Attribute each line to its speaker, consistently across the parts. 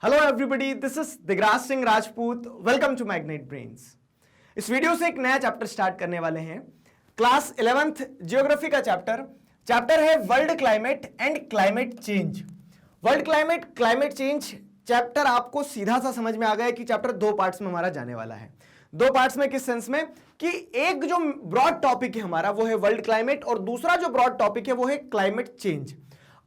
Speaker 1: Hello everybody, this is Digraj Singh Rajput. Welcome to Magnet Brains. इस video से एक नया चैप्टर स्टार्ट करने वाले हैं। क्लास 11th ज्योग्राफी का चैप्टर है world climate and climate change. World climate change chapter आपको सीधा सा समझ में आ गया कि चैप्टर दो पार्ट्स में हमारा जाने वाला है। दो पार्ट्स में किस सेंस में कि एक जो ब्रॉड टॉपिक है हमारा वो है वर्ल्ड क्लाइमेट और दूसरा जो ब्रॉड टॉपिक है वो है क्लाइमेट चेंज।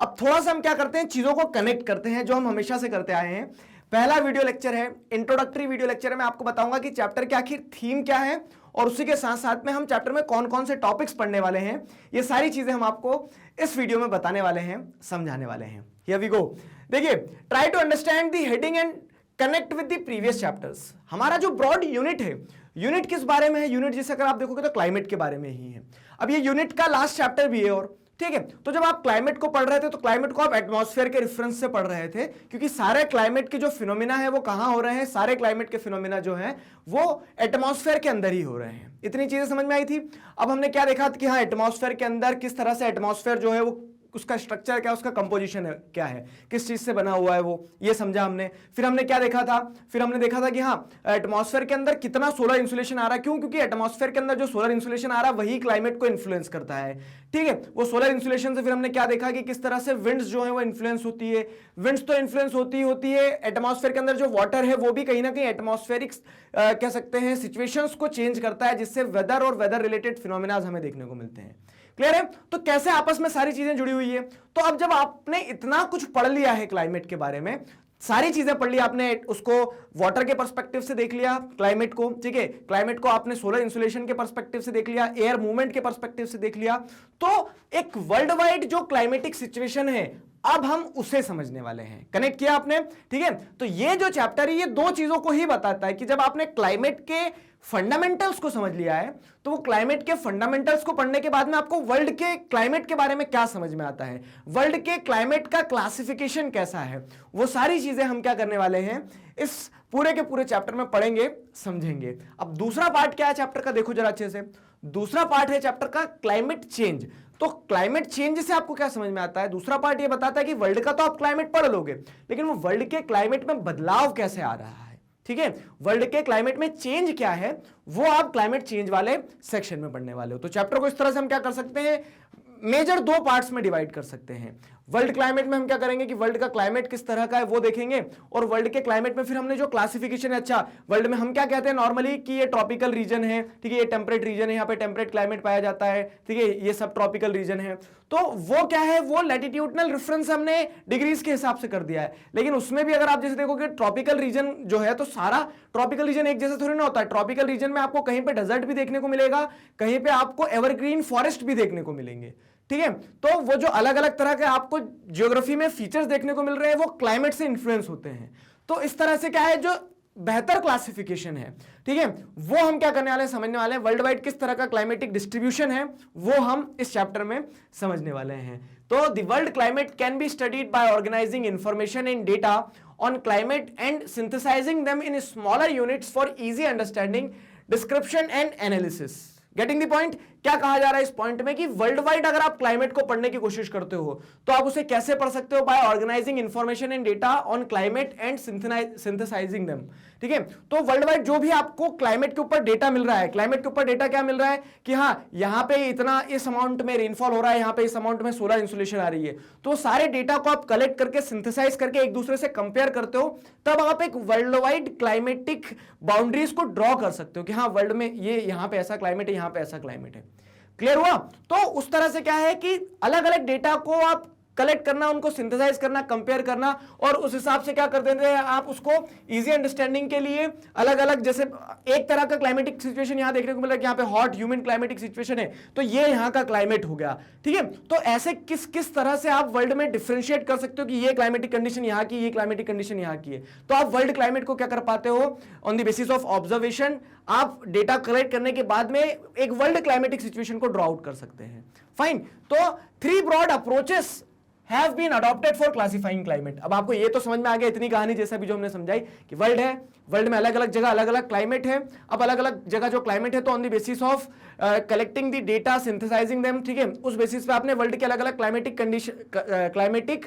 Speaker 1: अब थोड़ा सा हम क्या करते हैं, चीजों को कनेक्ट करते हैं जो हम हमेशा से करते आए हैं। पहला वीडियो लेक्चर है, इंट्रोडक्टरी वीडियो लेक्चर है। मैं आपको बताऊंगा कि चैप्टर के आखिर थीम क्या है और उसी के साथ साथ में हम चैप्टर में कौन कौन से टॉपिक्स पढ़ने वाले हैं, ये सारी चीजें हम आपको इस वीडियो में बताने वाले हैं, समझाने वाले हैं। Here we go. देखिए, try to understand the heading and connect with the previous chapters. हमारा जो ब्रॉड यूनिट है, यूनिट किस बारे में है? यूनिट जैसे अगर आप देखोगे तो क्लाइमेट के बारे में ही है। अब ये यूनिट का लास्ट चैप्टर भी है और ठीक है। तो जब आप क्लाइमेट को पढ़ रहे थे तो क्लाइमेट को आप एटमॉस्फेयर के रेफरेंस से पढ़ रहे थे, क्योंकि सारे क्लाइमेट के जो फिनोमिना है वो कहां हो रहे हैं? सारे क्लाइमेट के फिनोमिना जो है वो एटमॉस्फेयर के अंदर ही हो रहे हैं। इतनी चीजें समझ में आई थी। अब हमने क्या देखा कि हाँ, एटमॉस्फेयर के अंदर किस तरह से एटमॉस्फेयर जो है वो उसका स्ट्रक्चर क्या है, उसका कंपोजिशन है क्या है, किस चीज से बना हुआ है वो, ये समझा हमने। फिर हमने क्या देखा था? फिर हमने देखा था कि हाँ, एटमॉस्फेयर के अंदर कितना सोलर इंसुलेशन आ रहा है। क्यों? क्योंकि एटमॉस्फेयर के अंदर जो सोलर इंसुलेशन आ रहा है वही क्लाइमेट को इन्फ्लुएंस करता है। ठीक है, वो सोलर इंसुलेशन से फिर हमने क्या देखा कि किस तरह से विंड्स जो है वो इन्फ्लुएंस होती है। विंड्स तो इन्फ्लुएंस होती है। एटमॉस्फेयर के अंदर जो वाटर है वो भी कहीं ना कहीं एटमॉस्फेरिक कह सकते हैं सिचुएशंस को चेंज करता है, जिससे वेदर और वेदर रिलेटेड फिनोमिना हमें देखने को मिलते हैं। क्लियर है? तो कैसे आपस में सारी चीजें जुड़ी हुई है। तो अब जब आपने इतना कुछ पढ़ लिया है क्लाइमेट के बारे में, सारी चीजें पढ़ ली आपने, उसको वाटर के पर्सपेक्टिव से देख लिया क्लाइमेट को, ठीक है, क्लाइमेट को आपने सोलर इंसुलेशन के पर्सपेक्टिव से देख लिया, एयर मूवमेंट के पर्सपेक्टिव से देख लिया, तो एक वर्ल्ड वाइड जो क्लाइमेटिक सिचुएशन है अब हम उसे समझने वाले हैं। कनेक्ट किया आपने? ठीक है। तो ये जो चैप्टर है ये दो चीजों को ही बताता है कि जब आपने क्लाइमेट के फंडामेंटल्स को समझ लिया है तो वो क्लाइमेट के फंडामेंटल्स को पढ़ने के बाद में आपको वर्ल्ड के क्लाइमेट के बारे में क्या समझ में आता है, वर्ल्ड के क्लाइमेट का क्लासिफिकेशन कैसा है, वो सारी चीजें हम क्या करने वाले हैं इस पूरे के पूरे चैप्टर में पढ़ेंगे, समझेंगे। अब दूसरा पार्ट क्या है चैप्टर का, देखो जरा अच्छे से। दूसरा पार्ट है चैप्टर का क्लाइमेट चेंज। तो क्लाइमेट चेंज से आपको क्या समझ में आता है? दूसरा पार्ट ये बताता है कि वर्ल्ड का तो आप क्लाइमेट पढ़ लोगे, लेकिन वो वर्ल्ड के क्लाइमेट में बदलाव कैसे आ रहा है। ठीक है, वर्ल्ड के क्लाइमेट में चेंज क्या है वो आप क्लाइमेट चेंज वाले सेक्शन में पढ़ने वाले हो। तो चैप्टर को इस तरह से हम क्या कर सकते हैं, मेजर दो पार्ट्स में डिवाइड कर सकते हैं। वर्ल्ड क्लाइमेट में हम क्या करेंगे कि वर्ल्ड का क्लाइमेट किस तरह का है वो देखेंगे, और वर्ल्ड के क्लाइमेट में फिर हमने जो क्लासिफिकेशन है, अच्छा वर्ल्ड में हम क्या कहते हैं नॉर्मली कि ये ट्रॉपिकल रीजन है, ठीक है, ये टेम्परेट रीजन है, यहाँ पे टेम्परेट क्लाइमेट पाया जाता है, ठीक है, ये सब ट्रॉपिकल रीजन है। तो वो क्या है, वो लैटिट्यूडनल रेफरेंस हमने डिग्रीज के हिसाब से कर दिया है। लेकिन उसमें भी अगर आप जैसे देखोगे ट्रॉपिकल रीजन जो है तो सारा ट्रॉपिकल रीजन एक जैसा थोड़ी ना होता है। ट्रॉपिकल रीजन में आपको कहीं पे डेजर्ट भी देखने को मिलेगा, कहीं पे आपको एवरग्रीन फॉरेस्ट भी देखने को मिलेंगे। ठीक है, तो वो जो अलग अलग तरह के आपको ज्योग्राफी में फीचर्स देखने को मिल रहे हैं वो क्लाइमेट से इन्फ्लुएंस होते हैं। तो इस तरह से क्या है, जो बेहतर क्लासिफिकेशन है, ठीक है, वो हम क्या करने वाले हैं, समझने वाले हैं। वर्ल्ड वाइड किस तरह का क्लाइमेटिक डिस्ट्रीब्यूशन है वो हम इस चैप्टर में समझने वाले हैं। तो the world climate can be studied by organising information and data on climate and synthesising them in smaller units for easy understanding, description and analysis. Getting the point? क्या कहा जा रहा है इस पॉइंट में कि वर्ल्ड वाइड अगर आप क्लाइमेट को पढ़ने की कोशिश करते हो तो आप उसे कैसे पढ़ सकते हो? By organising information and data on climate and synthesising them. ठीक है, तो वर्ल्ड वाइड जो भी आपको क्लाइमेट के ऊपर डेटा मिल रहा है, क्लाइमेट के ऊपर डेटा क्या मिल रहा है कि हाँ यहां पे इतना इस अमाउंट में रेनफॉल हो रहा है, यहां पे इस अमाउंट में सोलर इंसुलेशन आ रही है, तो सारे डेटा को आप कलेक्ट करके सिंथेसाइज करके एक दूसरे से कंपेयर करते हो, तब आप एक वर्ल्ड वाइड क्लाइमेटिक बाउंड्रीज को ड्रॉ कर सकते हो कि हाँ वर्ल्ड में ये यहां पे ऐसा क्लाइमेट है, यहां पे ऐसा क्लाइमेट है। क्लियर हुआ? तो उस तरह से क्या है कि अलग अलग डेटा को आप कलेक्ट करना, उनको सिंथेसाइज करना, कंपेयर करना, और उस हिसाब से क्या कर देते हैं आप उसको इजी अंडरस्टैंडिंग के लिए अलग अलग, जैसे एक तरह का क्लाइमेटिक सिचुएशन यहां देखने को मिला कि यहां पे हॉट ह्यूमिड क्लाइमेटिक सिचुएशन है तो ये यहां का क्लाइमेट हो गया। ठीक है, तो ऐसे किस किस तरह से आप वर्ल्ड में डिफरेंशिएट कर सकते हो कि ये क्लाइमेटिक कंडीशन यहां की, ये क्लाइमेटिक कंडीशन यहां की है। तो आप वर्ल्ड क्लाइमेट को क्या कर पाते हो, on the basis of observation आप डेटा कलेक्ट करने के बाद में एक वर्ल्ड क्लाइमेटिक सिचुएशन को ड्रॉ आउट कर सकते हैं। फाइन, तो 3 broad approaches have been adopted for classifying climate। अब आपको ये तो समझ में आ गया इतनी कहानी जैसा भी जो हमने समझाई कि वर्ल्ड है, वर्ल्ड में अलग अलग जगह अलग अलग क्लाइमेट है। अब अलग अलग जगह जो क्लाइमेट है तो on the basis of collecting the data, synthesising them, ठीक है, उस बेसिस पे आपने वर्ल्ड के अलग अलग क्लाइमेटिक कंडीशन, क्लाइमेटिक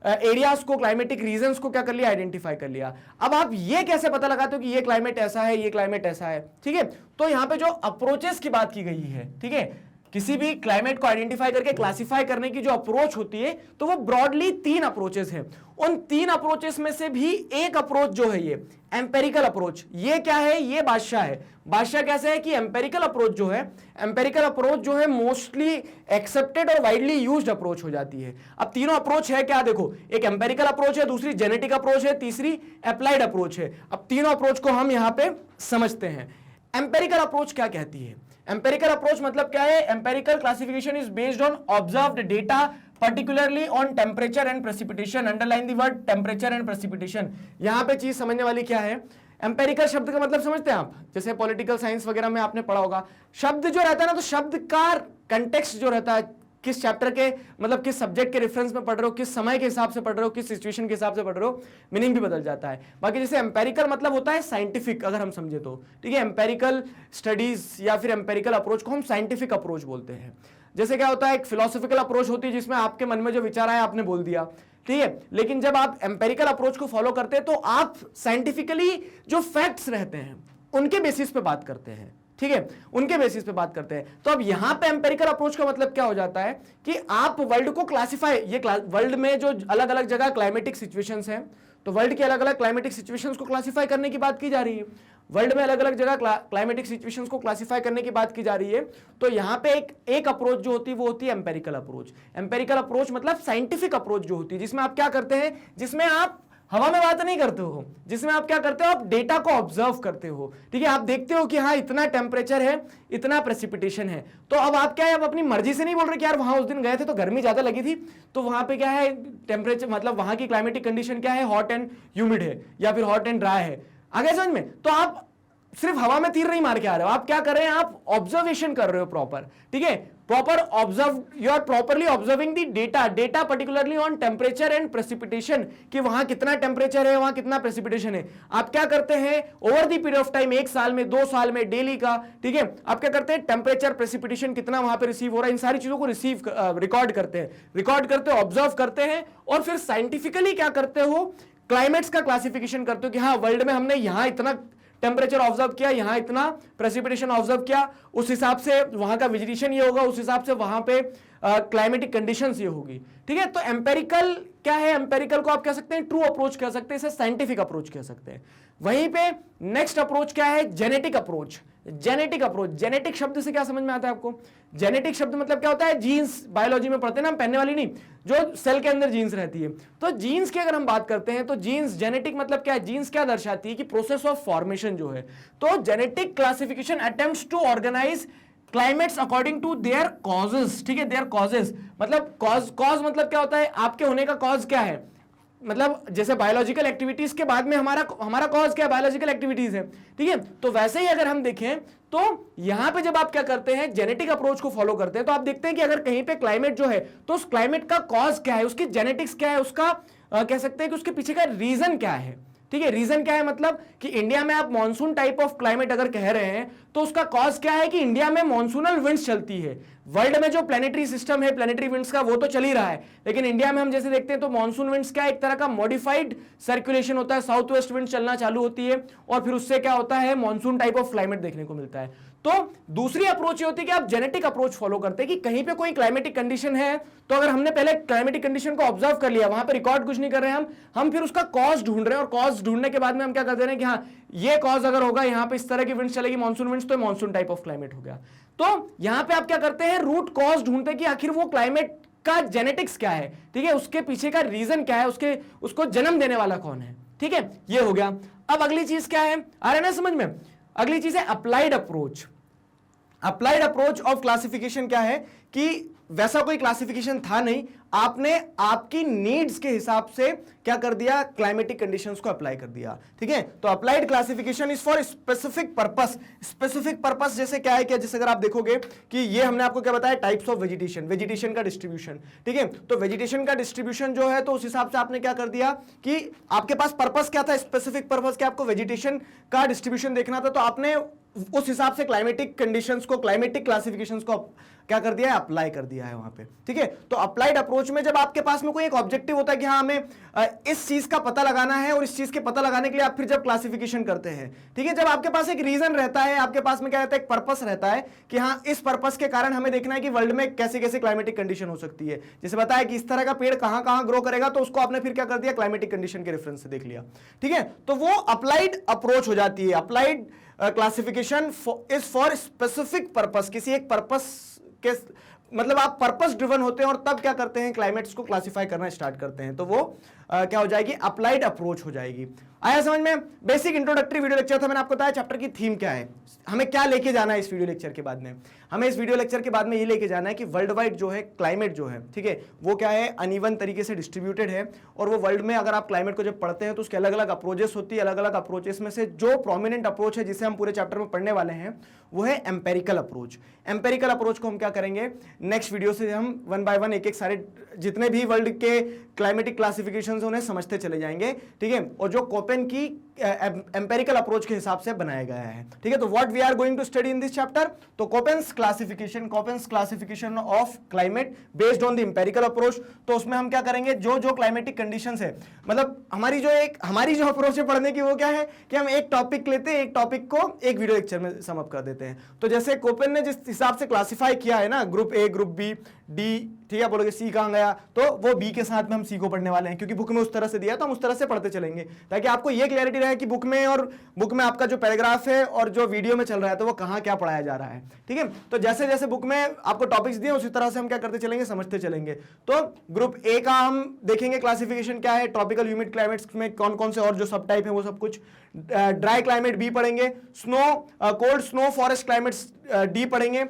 Speaker 1: एरियाज को, क्लाइमेटिक रीजन्स को क्या कर लिया, आइडेंटिफाई कर लिया। अब आप ये कैसे पता लगाते हो कि ये क्लाइमेट ऐसा है, ये क्लाइमेट ऐसा है, ठीक है। तो यहां पे जो अप्रोचेस की बात की गई है, ठीक है, किसी भी क्लाइमेट को आइडेंटिफाई करके क्लासिफाई करने की जो अप्रोच होती है, तो वो ब्रॉडली 3 अप्रोचेस हैं। उन 3 अप्रोचेस में से भी एक अप्रोच जो है ये एम्पेरिकल अप्रोच, ये क्या है, ये बादशाह है। बादशाह कैसे है कि एम्पेरिकल अप्रोच जो है मोस्टली एक्सेप्टेड और वाइडली यूज्ड अप्रोच हो जाती है। अब तीनों अप्रोच है क्या, देखो, एक एम्पेरिकल अप्रोच है, दूसरी जेनेटिक अप्रोच है, तीसरी अप्लाइड अप्रोच है। अब तीनों अप्रोच को हम यहां पे समझते हैं। एम्पेरिकल अप्रोच क्या कहती है? एम्पेरिकल अप्रोच मतलब क्या है? Empirical classification is based on observed data, particularly on temperature and precipitation. underline the word temperature and precipitation. यहां पे चीज समझने वाली क्या है, एम्पेरिकल शब्द का मतलब समझते हैं आप, जैसे पॉलिटिकल साइंस वगैरह में आपने पढ़ा होगा, शब्द जो रहता है ना, तो शब्द का कंटेक्स्ट जो रहता है, किस चैप्टर के, मतलब किस सब्जेक्ट के रेफरेंस में पढ़ रहे हो, किस समय के हिसाब से पढ़ रहे हो, किस सिचुएशन के हिसाब से पढ़ रहे हो, मीनिंग भी बदल जाता है। बाकी जैसे एम्पेरिकल मतलब होता है साइंटिफिक, अगर हम समझे तो, ठीक है, एम्पेरिकल स्टडीज या फिर एम्पेरिकल अप्रोच को हम साइंटिफिक अप्रोच बोलते हैं। जैसे क्या होता है, एक फिलोसॉफिकल अप्रोच होती है जिसमें आपके मन में जो विचार आया आपने बोल दिया, ठीक है, लेकिन जब आप एम्पेरिकल अप्रोच को फॉलो करते हैं तो आप साइंटिफिकली जो फैक्ट्स रहते हैं उनके बेसिस पे बात करते हैं, ठीक है, उनके बेसिस पे बात करते हैं। तो अब यहां पे एम्पेरिकल अप्रोच का मतलब क्या हो जाता है कि आप वर्ल्ड को क्लासिफाई, ये वर्ल्ड में जो अलग अलग जगह क्लाइमेटिक सिचुएशंस हैं, तो वर्ल्ड की अलग अलग क्लाइमेटिक सिचुएशंस को क्लासिफाई करने की बात की जा रही है। वर्ल्ड में अलग अलग जगह क्लाइमेटिक सिचुएशंस को क्लासिफाई करने की बात की जा रही है। तो यहां पे एक अप्रोच जो होती है वो होती है एम्पेरिकल अप्रोच। एम्पेरिकल अप्रोच मतलब साइंटिफिक अप्रोच जो होती है, जिसमें आप क्या करते हैं, जिसमें आप हवा में बात नहीं करते हो, जिसमें आप क्या करते हो, आप डेटा को ऑब्जर्व करते हो, ठीक है, आप देखते हो कि हाँ इतना टेम्परेचर है, इतना प्रेसिपिटेशन है। तो अब आप क्या है, अब अपनी मर्जी से नहीं बोल रहे कि यार वहां उस दिन गए थे तो गर्मी ज्यादा लगी थी, तो वहां पे क्या है टेम्परेचर, मतलब वहां की क्लाइमेटिक कंडीशन क्या है, हॉट एंड ह्यूमिड है या फिर हॉट एंड ड्राई है, आगे समझ में। तो आप सिर्फ हवा में तीर नहीं मार के आ रहे हो, आप क्या कर रहे हैं, आप ऑब्जर्वेशन कर रहे हो प्रॉपर, ठीक है, proper observe, you are properly observing the data particularly on temperature and precipitation, कि वहां कितना टेम्परेचर है, वहां कितना प्रेसिपिटेशन है। आप क्या करते हैं over the period of time, 1 साल में, 2 साल में, डेली का, ठीक है, आप क्या करते हैं टेम्परेचर प्रेसिपिटेशन कितना वहां पे रिसीव हो रहा है, इन सारी चीजों को रिकॉर्ड करते हैं, ऑब्जर्व करते हैं, और फिर साइंटिफिकली क्या करते हो, क्लाइमेट्स का क्लासिफिकेशन करते हो कि हाँ वर्ल्ड में हमने यहां इतना टेम्परेचर ऑब्जर्व किया, यहां इतना प्रेसिपिटेशन ऑब्जर्व किया, उस हिसाब से वहां का वेजिटेशन ये होगा, उस हिसाब से वहां पे क्लाइमेटिक कंडीशंस ये होगी, ठीक है। तो एम्पेरिकल क्या है, एम्पेरिकल को आप कह सकते हैं ट्रू अप्रोच कह सकते हैं, इसे साइंटिफिक अप्रोच कह सकते हैं। वहीं पे नेक्स्ट अप्रोच क्या है, जेनेटिक अप्रोच। जेनेटिक शब्द से क्या समझ में आता है आपको? जेनेटिक शब्द मतलब क्या होता है, जीन्स, बायोलॉजी में पढ़ते हैं ना हम, पहनने वाली नहीं, जो सेल के अंदर जीन्स रहती है। तो जीन्स की अगर हम बात करते हैं तो जीन्स, जेनेटिक मतलब क्या है, जीन्स क्या दर्शाती है कि प्रोसेस ऑफ फॉर्मेशन जो है। तो genetic classification attempts to organize climates according to their causes, ठीक है, देयर कॉजेस मतलब कॉज मतलब क्या होता है, आपके होने का कॉज क्या है, मतलब जैसे बायोलॉजिकल एक्टिविटीज के बाद में हमारा कॉज क्या है, बायोलॉजिकल एक्टिविटीज है, ठीक है। तो वैसे ही अगर हम देखें तो यहां पे जब आप क्या करते हैं, जेनेटिक अप्रोच को फॉलो करते हैं, तो आप देखते हैं कि अगर कहीं पे क्लाइमेट जो है, तो उस क्लाइमेट का कॉज क्या है, उसकी जेनेटिक्स क्या है, उसका कह सकते हैं कि उसके पीछे का रीजन क्या है, ठीक है। रीजन क्या है, मतलब कि इंडिया में आप मॉनसून टाइप ऑफ क्लाइमेट अगर कह रहे हैं तो उसका कॉज क्या है कि इंडिया में मॉनसूनल विंड्स चलती है। वर्ल्ड में जो प्लेनेटरी सिस्टम है प्लेनेटरी विंड्स का, वो तो चल ही रहा है, लेकिन इंडिया में हम जैसे देखते हैं तो मॉनसून विंड्स क्या एक तरह का मॉडिफाइड सर्कुलेशन होता है, साउथ वेस्ट विंड चलना चालू होती है और फिर उससे क्या होता है, मॉनसून टाइप ऑफ क्लाइमेट देखने को मिलता है। तो दूसरी अप्रोच ये होती है कि आप जेनेटिक अप्रोच फॉलो करते हैं कि कहीं पे कोई क्लाइमेटिक कंडीशन है, तो अगर हमने पहले क्लाइमेटिक कंडीशन को ऑब्जर्व कर लिया, वहां पे रिकॉर्ड कुछ नहीं कर रहे हैं हम फिर उसका कॉज ढूंढ रहे हैं, और कॉज ढूंढने के बाद में हम क्या करते हैं कि हाँ ये कॉज अगर होगा, यहाँ पे इस तरह की विंड्स चलेगी, मॉनसून विंड्स, तो मॉनसून टाइप ऑफ क्लाइमेट हो गया। तो यहां पे आप क्या करते हैं, रूट कॉज ढूंढते हैं कि आखिर वो क्लाइमेट का जेनेटिक्स क्या है, ठीक है, उसके पीछे का रीजन क्या है, उसको जन्म देने वाला कौन है, ठीक है, ये हो गया। अब अगली चीज क्या है, आ रहा है ना समझ में, अगली चीज है applied approach. Applied approach of classification क्या है कि वैसा कोई क्लासिफिकेशन था नहीं, आपने आपकी नीड्स के हिसाब से क्या कर दिया, क्लाइमेटिक कंडीशंस को अप्लाई कर दिया, ठीक है। तो applied classification is for specific purpose. Specific purpose जैसे क्या है, क्या जैसे अगर आप देखोगे कि ये हमने आपको क्या बताया, टाइप्स ऑफ वेजिटेशन का डिस्ट्रीब्यूशन, ठीक है। तो वेजिटेशन का डिस्ट्रीब्यूशन जो है, तो उस हिसाब से आपने क्या कर दिया कि आपके पास पर्पस क्या था, स्पेसिफिक पर्पस, क्या आपको वेजिटेशन का डिस्ट्रीब्यूशन देखना था, तो आपने उस हिसाब से क्लाइमेटिक कंडीशंस को, क्लाइमेटिक क्लासिफिकेशंस को क्या कर दिया है, अप्लाई कर दिया है वहां पे, ठीक है। तो अप्लाइड अप्रोच में जब आपके पास में कोई एक ऑब्जेक्टिव होता है कि हाँ हमें इस चीज का पता लगाना है, और इस चीज के पता लगाने के लिए आप फिर जब क्लासिफिकेशन करते हैं, ठीक है, जब आपके पास एक रीजन रहता है, आपके पास में क्या रहता है, एक पर्पस रहता है कि हाँ इस पर्पस के कारण हमें देखना है कि वर्ल्ड में कैसे कैसे क्लाइमेटिक कंडीशन हो सकती है। जैसे बताया कि इस तरह का पेड़ कहां कहां ग्रो करेगा, तो उसको आपने फिर क्या कर दिया, क्लाइमेटिक कंडीशन के रेफरेंस से देख लिया, ठीक है। तो वो अप्लाइड अप्रोच हो जाती है। Applied classification is for specific purpose, किसी एक पर्पस के, मतलब आप पर्पस ड्रिवन होते हैं और तब क्या करते हैं, क्लाइमेट्स को क्लासिफाई करना स्टार्ट करते हैं, तो वो क्या हो जाएगी, अप्लाइड अप्रोच हो जाएगी। आया समझ में? बेसिक इंट्रोडक्टरी वीडियो लेक्चर था, मैंने आपको बताया चैप्टर की थीम क्या है, हमें क्या लेके जाना है इस वीडियो लेक्चर के बाद में। हमें इस वीडियो लेक्चर के बाद में ये लेके जाना है कि वर्ल्ड वाइड जो है क्लाइमेट जो है, ठीक है, वो क्या है, अनइवन तरीके से डिस्ट्रीब्यूटेड है, और वो वर्ल्ड में अगर आप क्लाइमेट को जब पढ़ते हैं तो उसके अलग अलग अप्रोचेस होती है। अलग अलग अप्रोचेस में से जो प्रोमिनेंट अप्रोच है जिसे हम पूरे चैप्टर में पढ़ने वाले हैं वो है एम्पेरिकल अप्रोच। एम्पेरिकल अप्रोच को हम क्या करेंगे, नेक्स्ट वीडियो से हम वन बाय वन एक एक सारे जितने भी वर्ल्ड के क्लाइमेटिक क्लासिफिकेशंस उन्हें समझते चले जाएंगे, ठीक है, और जो कोपेन की एम्पेरिकल अप्रोच के हिसाब से बनाया गया है, ठीक है। तो what we are going to study in this chapter, तो Koeppen's classification of climate based on the empirical approach. तो उसमें हम क्या करेंगे, जो जो क्लाइमेटिक कंडीशंस है, मतलब हमारी जो अप्रोच है पढ़ने की वो क्या है कि हम एक टॉपिक लेते हैं, एक टॉपिक को एक वीडियो लेक्चर में सम अप कर देते हैं। तो जैसे कोपेन ने जिस हिसाब से क्लासिफाई किया है ना, group A, group B, D, ठीक है, बोलोगे सी कहां गया, तो वो बी के साथ में हम सी को पढ़ने वाले हैं, क्योंकि बुक में उस तरह से दिया है तो हम उस तरह से पढ़ते चलेंगे, ताकि आपको ये क्लैरिटी रहे कि बुक में आपका जो पैराग्राफ है और जो वीडियो में चल रहा है तो वो कहां क्या पढ़ाया जा रहा है, ठीक है। तो जैसे जैसे बुक में आपको टॉपिक्स दिए उसी तरह से हम क्या करते चलेंगे, समझते चलेंगे। तो ग्रुप ए का हम देखेंगे क्लासिफिकेशन क्या है, ट्रॉपिकल ह्यूमिड क्लाइमेट्स में कौन कौन से और जो सब टाइप है वो सब कुछ। ड्राई क्लाइमेट बी पढ़ेंगे, cold snow forest climates D पढ़ेंगे।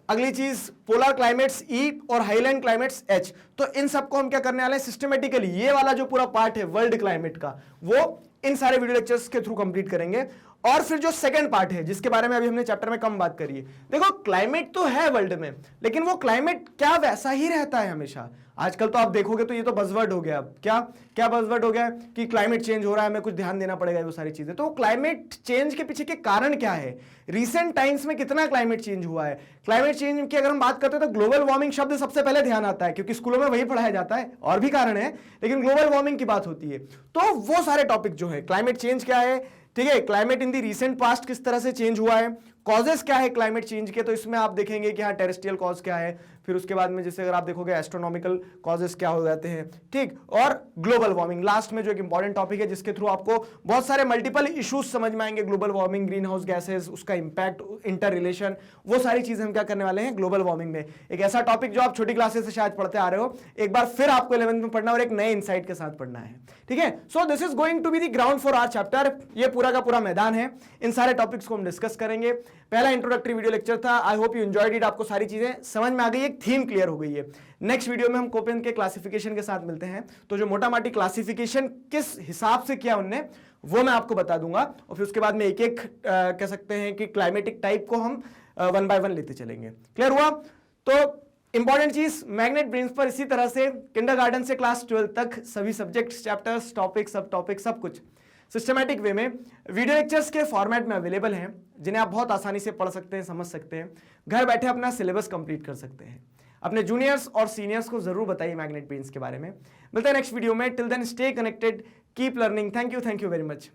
Speaker 1: अगली चीज पोलर क्लाइमेट्स ई और हाईलैंड क्लाइमेट्स एच। तो इन सबको हम क्या करने वाले हैं, सिस्टमेटिकली ये वाला जो पूरा पार्ट है वर्ल्ड क्लाइमेट का वो इन सारे वीडियो लेक्चर्स के थ्रू कंप्लीट करेंगे। और फिर जो सेकंड पार्ट है जिसके बारे में अभी हमने चैप्टर में कम बात करी है, देखो क्लाइमेट तो है वर्ल्ड में, लेकिन वो क्लाइमेट क्या वैसा ही रहता है हमेशा? आजकल तो आप देखोगे तो ये तो बज़वर्ड हो गया। क्या क्या बज़वर्ड हो गया कि क्लाइमेट चेंज हो रहा है, हमें कुछ ध्यान देना पड़ेगा, वो सारी चीजें। तो क्लाइमेट चेंज के पीछे के कारण क्या है, रिसेंट टाइम्स में कितना क्लाइमेट चेंज हुआ है। क्लाइमेट चेंज की अगर हम बात करते हैं तो ग्लोबल वार्मिंग शब्द सबसे पहले ध्यान आता है, क्योंकि स्कूलों में वही पढ़ाया जाता है, और भी कारण है, लेकिन ग्लोबल वार्मिंग की बात होती है। तो वो सारे टॉपिक जो है, क्लाइमेट चेंज क्या है, ठीक है, climate in the recent past किस तरह से चेंज हुआ है, कॉजेस क्या है क्लाइमेट चेंज के, तो इसमें आप देखेंगे कि हाँ टेरेस्ट्रियल कॉज क्या है, फिर उसके बाद में जैसे अगर आप देखोगे एस्ट्रोनॉमिकल कॉजेस क्या हो जाते हैं, ठीक, और ग्लोबल वार्मिंग लास्ट में जो एक इंपॉर्टेंट टॉपिक है जिसके थ्रू आपको बहुत सारे मल्टीपल इश्यूज समझ में आएंगे, global warming, green house gases, उसका इंपैक्ट, इंटर रिलेशन, वो सारी चीजें हम क्या करने वाले हैं ग्लोबल वार्मिंग में। एक ऐसा टॉपिक जो आप छोटी क्लासेस से शायद पढ़ते आ रहे हो, एक बार फिर आपको 11th में पढ़ना और एक नए इंसाइट के साथ पढ़ना है, ठीक है। So this is going to be the ground for our chapter. ये पूरा का पूरा मैदान है, इन सारे टॉपिक्स को हम डिस्कस करेंगे। पहला इंट्रोडक्टरी वीडियो लेक्चर था, I hope you enjoyed it, आपको सारी चीजें समझ में आ गई, एक थीम क्लियर हो गई है। नेक्स्ट वीडियो में हम कोपेन के क्लासिफिकेशन के साथ मिलते हैं, तो जो मोटा माटी क्लासिफिकेशन किस हिसाब से किया उनने वो मैं आपको बता दूंगा, और फिर उसके बाद में एक एक कह सकते हैं कि क्लाइमेटिक टाइप को हम वन बाय वन लेते चलेंगे। क्लियर हुआ? तो इंपॉर्टेंट चीज, मैग्नेट ब्रेन्स पर इसी तरह से किंडरगार्टन से क्लास 12 तक सभी सब्जेक्ट्स, चैप्टर्स, टॉपिक, सब टॉपिक, सब कुछ सिस्टमैटिक वे में वीडियो लेक्चर्स के फॉर्मेट में अवेलेबल हैं, जिन्हें आप बहुत आसानी से पढ़ सकते हैं, समझ सकते हैं, घर बैठे अपना सिलेबस कंप्लीट कर सकते हैं। अपने जूनियर्स और सीनियर्स को जरूर बताइए मैग्नेट ब्रेन्स के बारे में। मिलते हैं नेक्स्ट वीडियो में, till then stay connected, keep learning. Thank you very much.